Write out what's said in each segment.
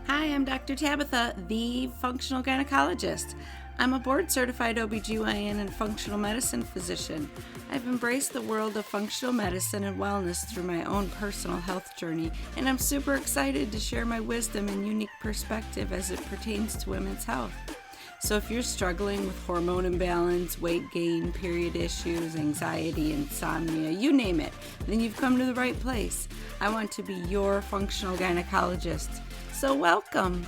Hi, I'm Dr. Tabitha, the functional gynecologist. I'm a board-certified OBGYN and functional medicine physician. I've embraced the world of functional medicine and wellness through my own personal health journey, and I'm super excited to share my wisdom and unique perspective as it pertains to women's health. So if you're struggling with hormone imbalance, weight gain, period issues, anxiety, insomnia, you name it, then you've come to the right place. I want to be your functional gynecologist. So welcome.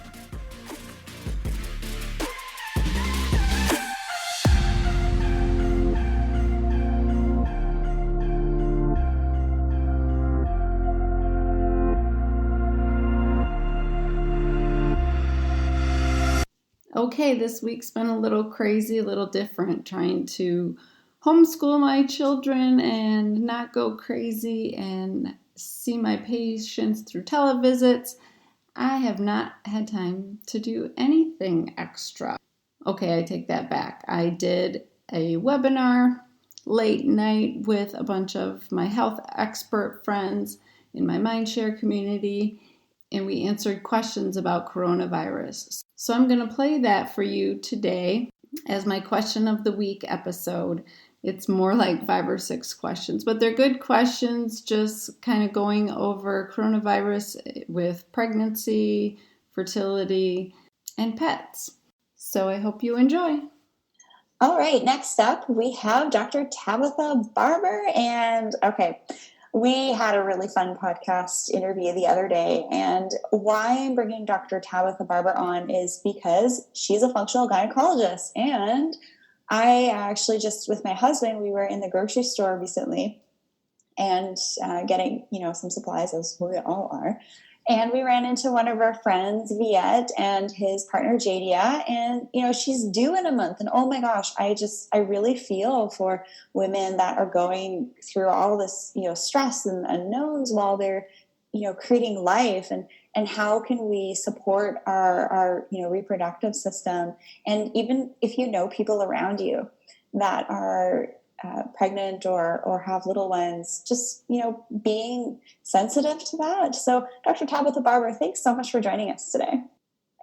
Okay, this week's been a little crazy, a little different, trying to homeschool my children and not go crazy and see my patients through televisits. I have not had time to do anything extra. Okay, I take that back. I did a webinar late night with a bunch of my health expert friends in my Mindshare community, and we answered questions about coronavirus. So I'm going to play that for you today as my question of the week episode. It's more like 5 or 6 questions, but they're good questions, just kind of going over coronavirus with pregnancy, fertility, and pets. So I hope you enjoy. All right, next up we have Dr. Tabitha Barber. And okay, we had a really fun podcast interview the other day. And why I'm bringing Dr. Tabitha Barber on is because she's a functional gynecologist. And I actually just, with my husband, we were in the grocery store recently and getting, some supplies, as we all are. And we ran into one of our friends, Viet, and his partner, Jadia. And, she's due in a month. And oh my gosh, I really feel for women that are going through all this, stress and unknowns while they're, creating life. And how can we support our reproductive system? And even if you know people around you that are pregnant or have little ones, just, being sensitive to that. So Dr. Tabitha Barber, thanks so much for joining us today.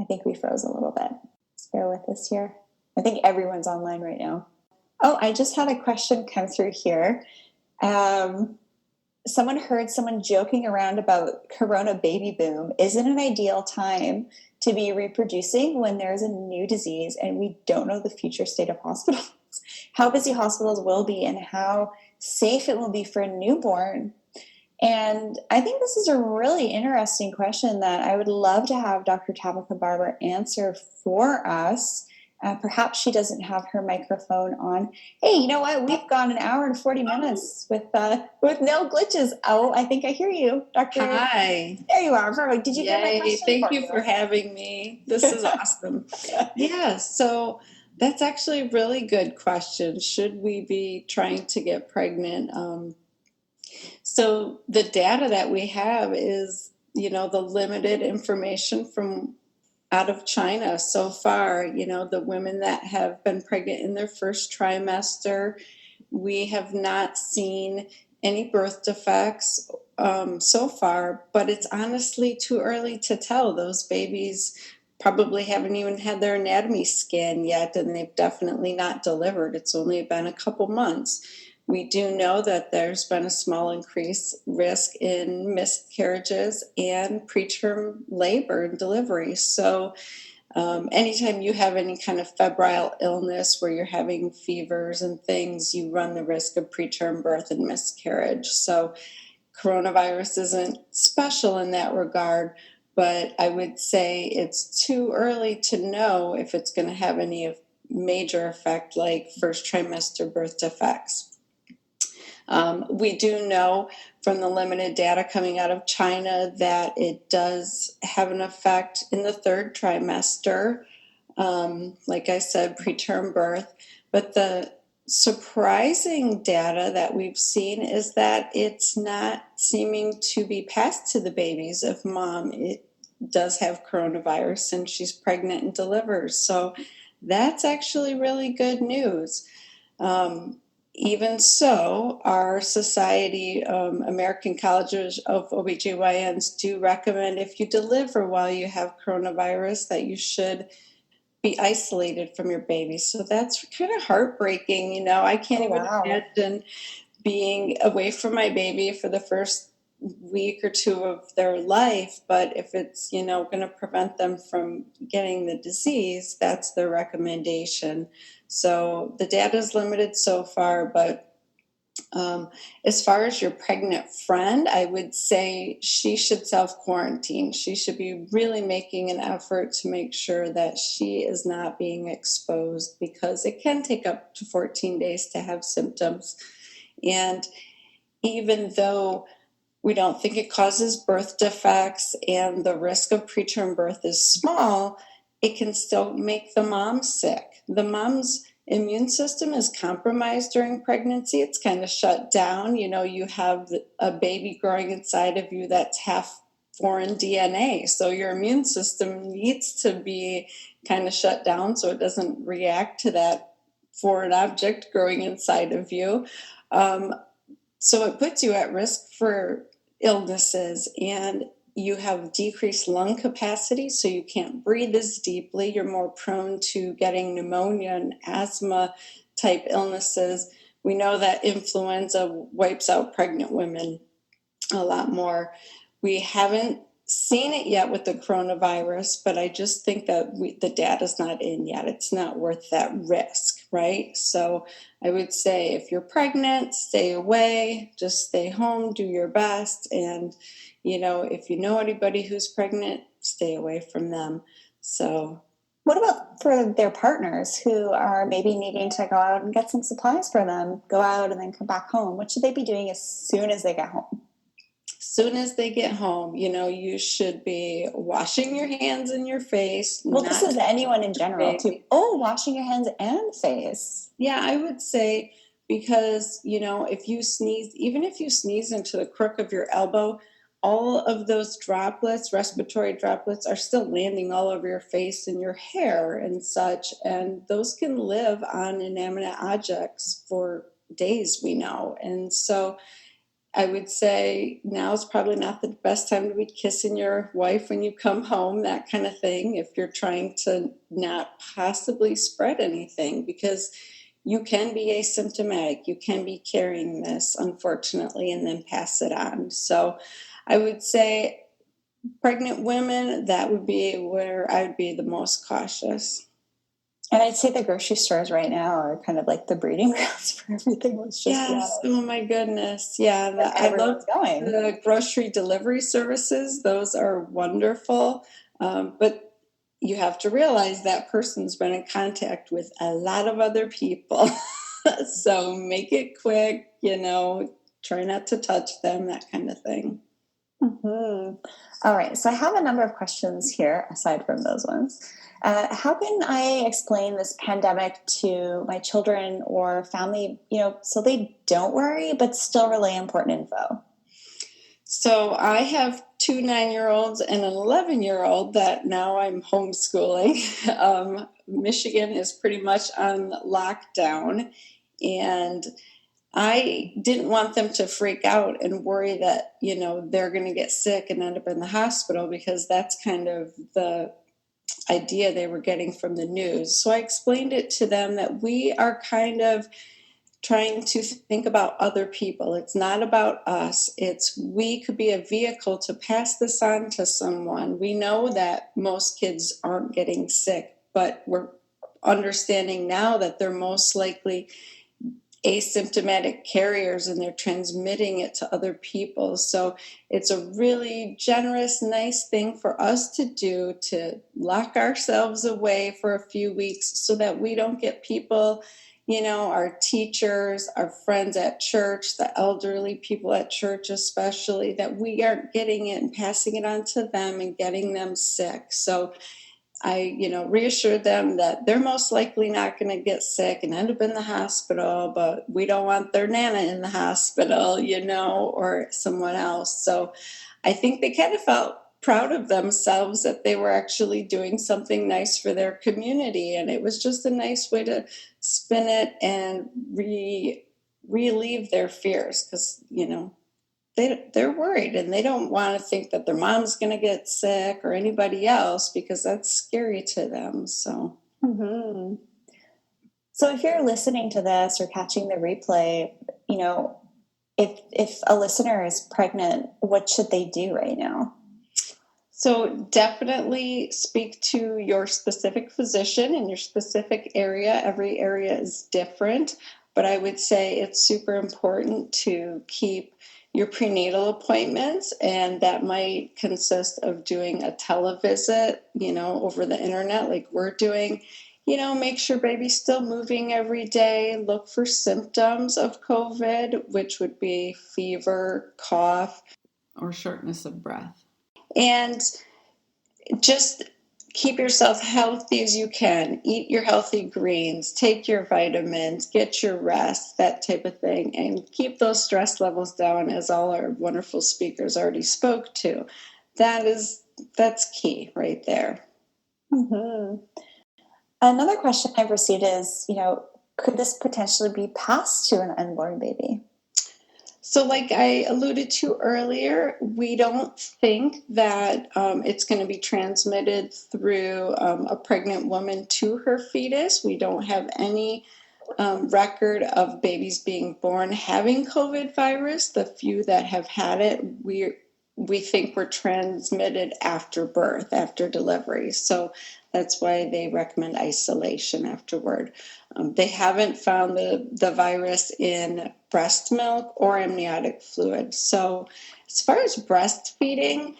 I think we froze a little bit. Just bear with us here. I think everyone's online right now. Oh, I just had a question come through here. Someone heard someone joking around about corona baby boom. Is it an ideal time to be reproducing when there's a new disease and we don't know the future state of hospitals? How busy hospitals will be and how safe it will be for a newborn. And I think this is a really interesting question that I would love to have Dr. Tabitha Barber answer for us. Perhaps she doesn't have her microphone on. Hey, you know what? We've gone an hour and 40 minutes with no glitches. Oh, I think I hear you, Dr. Hi. There you are. Perfect. Did you get my question? Thank you for having me. This is awesome. Yeah, so that's actually a really good question. Should we be trying to get pregnant? So the data that we have is, the limited information from out of China so far. The women that have been pregnant in their first trimester, we have not seen any birth defects so far, but it's honestly too early to tell. Those babies probably haven't even had their anatomy scan yet, and they've definitely not delivered. It's only been a couple months. We do know that there's been a small increased risk in miscarriages and preterm labor and delivery. So anytime you have any kind of febrile illness where you're having fevers and things, you run the risk of preterm birth and miscarriage. So coronavirus isn't special in that regard, but I would say it's too early to know if it's going to have any major effect like first trimester birth defects. We do know from the limited data coming out of China that it does have an effect in the third trimester, like I said, preterm birth. But the surprising data that we've seen is that it's not seeming to be passed to the babies if mom does have coronavirus and she's pregnant and delivers. So that's actually really good news. even so, our society, American Colleges of OBGYNs do recommend if you deliver while you have coronavirus that you should be isolated from your baby. So that's kind of heartbreaking. I can't Oh, even wow. imagine being away from my baby for the first week or two of their life. But if it's, going to prevent them from getting the disease, that's their recommendation. So the data is limited so far, but as far as your pregnant friend, I would say she should self-quarantine. She should be really making an effort to make sure that she is not being exposed, because it can take up to 14 days to have symptoms. And even though we don't think it causes birth defects and the risk of preterm birth is small, it can still make the mom sick. The mom's immune system is compromised during pregnancy. It's kind of shut down. You have a baby growing inside of you that's half foreign DNA. So your immune system needs to be kind of shut down so it doesn't react to that foreign object growing inside of you. So it puts you at risk for illnesses, and you have decreased lung capacity, so you can't breathe as deeply. You're more prone to getting pneumonia and asthma type illnesses. We know that influenza wipes out pregnant women a lot more. We haven't seen it yet with the coronavirus, but I just think that the data's not in yet. It's not worth that risk, right? So I would say if you're pregnant, stay away, just stay home, do your best. And, if you know anybody who's pregnant, stay away from them. So What about for their partners who are maybe needing to go out and get some supplies for them, go out and then come back home? What should they be doing as soon as they get home? soon as they get home, you should be washing your hands and your face. Well, this is anyone in general too. Oh, washing your hands and face. Yeah, I would say, because, if you sneeze, even if you sneeze into the crook of your elbow, all of those droplets, respiratory droplets, are still landing all over your face and your hair and such. And those can live on inanimate objects for days, we know. And so I would say now is probably not the best time to be kissing your wife when you come home, that kind of thing, if you're trying to not possibly spread anything, because you can be asymptomatic. You can be carrying this, unfortunately, and then pass it on. So I would say pregnant women, that would be where I'd be the most cautious. And I'd say the grocery stores right now are kind of like the breeding grounds for everything. Let's just be Yes. honest. Oh my goodness. Yeah. I love Everyone's going. the grocery delivery services. Those are wonderful. But you have to realize that person's been in contact with a lot of other people. So make it quick, try not to touch them, that kind of thing. Mm-hmm. All right. So I have a number of questions here aside from those ones. How can I explain this pandemic to my children or family, so they don't worry, but still relay important info? So I have two 9-year-olds and an 11-year-old that now I'm homeschooling. Michigan is pretty much on lockdown, and I didn't want them to freak out and worry that, they're going to get sick and end up in the hospital, because that's kind of the idea they were getting from the news. So I explained it to them that we are kind of trying to think about other people. It's not about us. It's we could be a vehicle to pass this on to someone. We know that most kids aren't getting sick, but we're understanding now that they're most likely asymptomatic carriers and they're transmitting it to other people. So it's a really generous, nice thing for us to do, to lock ourselves away for a few weeks so that we don't get people, our teachers, our friends at church, the elderly people at church especially, that we aren't getting it and passing it on to them and getting them sick. So I, reassured them that they're most likely not going to get sick and end up in the hospital, but we don't want their Nana in the hospital, or someone else. So I think they kind of felt proud of themselves that they were actually doing something nice for their community. And it was just a nice way to spin it and relieve their fears, because, they're worried and they don't want to think that their mom's going to get sick or anybody else, because that's scary to them. So, Mm-hmm. So if you're listening to this or catching the replay, if a listener is pregnant, what should they do right now? So definitely speak to your specific physician in your specific area. Every area is different, but I would say it's super important to keep your prenatal appointments, and that might consist of doing a televisit, over the internet like we're doing. Make sure baby's still moving every day. Look for symptoms of COVID, which would be fever, cough, or shortness of breath. And just keep yourself healthy as you can. Eat your healthy greens, take your vitamins, get your rest, that type of thing, and keep those stress levels down, as all our wonderful speakers already spoke to. That's key right there. Mm-hmm. Another question I've received is, could this potentially be passed to an unborn baby? So like I alluded to earlier, we don't think that it's going to be transmitted through a pregnant woman to her fetus. We don't have any record of babies being born having COVID virus. The few that have had it, we think were transmitted after birth, after delivery. So that's why they recommend isolation afterward. They haven't found the virus in breast milk or amniotic fluid. So as far as breastfeeding,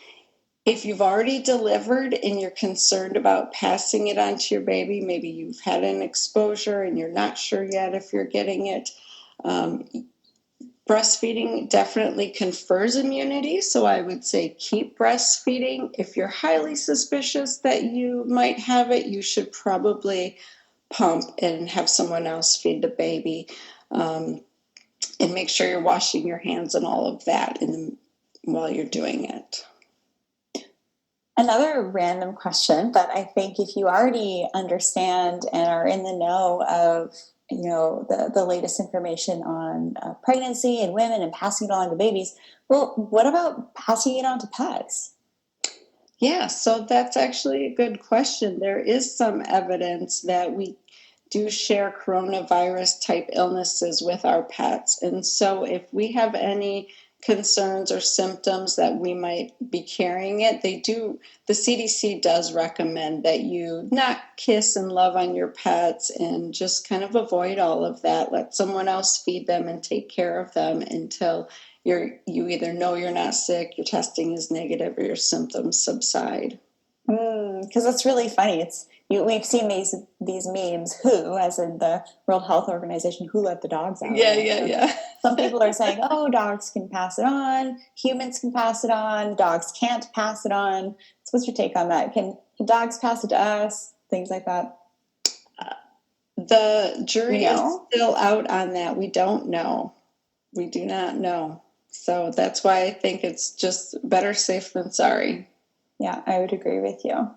if you've already delivered and you're concerned about passing it on to your baby, maybe you've had an exposure and you're not sure yet if you're getting it, breastfeeding definitely confers immunity. So I would say keep breastfeeding. If you're highly suspicious that you might have it, you should probably pump and have someone else feed the baby, and make sure you're washing your hands and all of that while you're doing it. Another random question, but I think if you already understand and are in the know of the latest information on pregnancy and women and passing it on to babies, well, what about passing it on to pets? Yeah, so that's actually a good question. There is some evidence that we do share coronavirus type illnesses with our pets. And so if we have any concerns or symptoms that we might be carrying it, the CDC does recommend that you not kiss and love on your pets and just kind of avoid all of that. Let someone else feed them and take care of them until you either know you're not sick, your testing is negative, or your symptoms subside. Because that's really funny. We've seen these memes. Who, as in the World Health Organization, who let the dogs out? Yeah. Some people are saying, "Oh, dogs can pass it on. Humans can pass it on. Dogs can't pass it on." So, what's your take on that? Can dogs pass it to us? Things like that. The jury is still out on that. We don't know. We do not know. So that's why I think it's just better safe than sorry. Yeah, I would agree with you.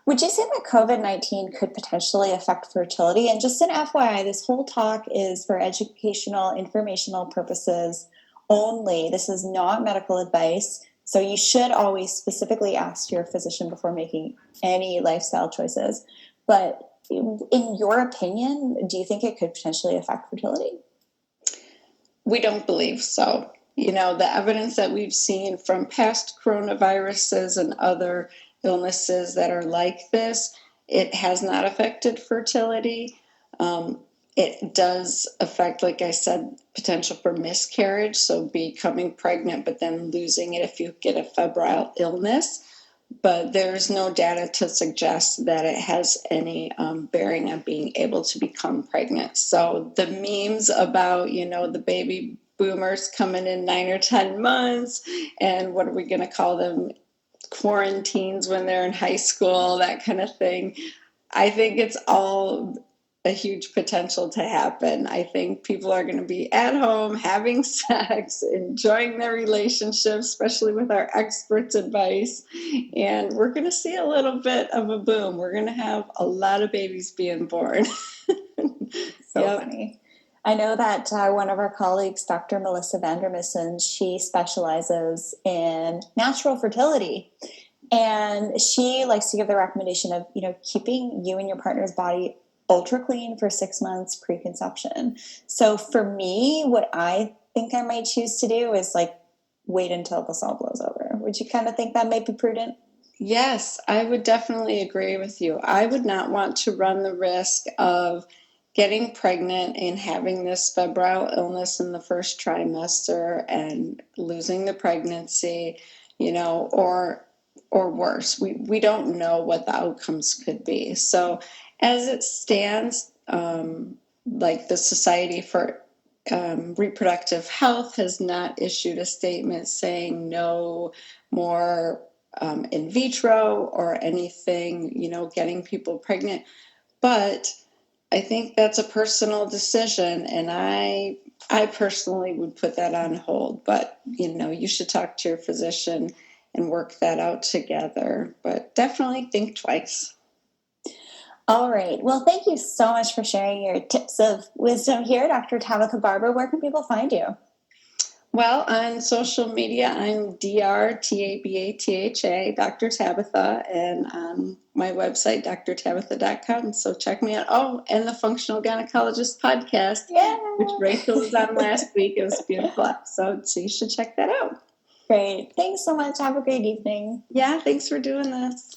Would you say that COVID-19 could potentially affect fertility? And just an FYI, this whole talk is for educational, informational purposes only. This is not medical advice. So you should always specifically ask your physician before making any lifestyle choices. But in your opinion, do you think it could potentially affect fertility? We don't believe so. The evidence that we've seen from past coronaviruses and other illnesses that are like this, it has not affected fertility. It does affect, like I said, potential for miscarriage, so becoming pregnant but then losing it if you get a febrile illness. But there's no data to suggest that it has any bearing on being able to become pregnant. So the memes about, the baby boomers coming in 9 or 10 months, and what are we going to call them, quarantines when they're in high school, that kind of thing. I think it's all a huge potential to happen. I think people are going to be at home having sex, enjoying their relationships, especially with our experts' advice. And we're going to see a little bit of a boom. We're going to have a lot of babies being born. So funny. I know that one of our colleagues, Dr. Melissa Vandermissen, she specializes in natural fertility. And she likes to give the recommendation of, keeping you and your partner's body ultra clean for 6 months pre-conception. So for me, what I think I might choose to do is like wait until this all blows over. Would you kind of think that might be prudent? Yes, I would definitely agree with you. I would not want to run the risk of getting pregnant and having this febrile illness in the first trimester and losing the pregnancy, or worse. We don't know what the outcomes could be. So as it stands, like the Society for Reproductive Health has not issued a statement saying no more in vitro or anything, getting people pregnant. But I think that's a personal decision, and I personally would put that on hold. But you should talk to your physician and work that out together. But definitely think twice. All right. Well, thank you so much for sharing your tips of wisdom here, Dr. Tabitha Barber. Where can people find you? Well, on social media, I'm DrTabatha, Dr. Tabitha, and on my website, drtabitha.com. So check me out. Oh, and the Functional Gynecologist podcast, which Rachel was on last week. It was a beautiful episode, so you should check that out. Great. Thanks so much. Have a great evening. Yeah, thanks for doing this.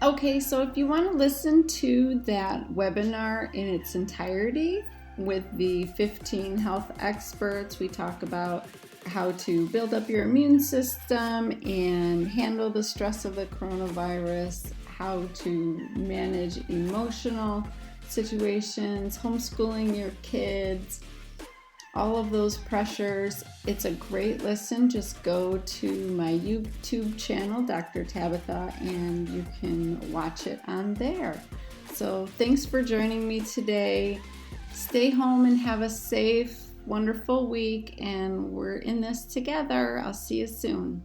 Okay, so if you want to listen to that webinar in its entirety with the 15 health experts, we talk about how to build up your immune system and handle the stress of the coronavirus, how to manage emotional situations, homeschooling your kids, all of those pressures. It's a great listen. Just go to my YouTube channel, Dr. Tabitha, and you can watch it on there. So thanks for joining me today. Stay home and have a safe, wonderful week, and we're in this together. I'll see you soon.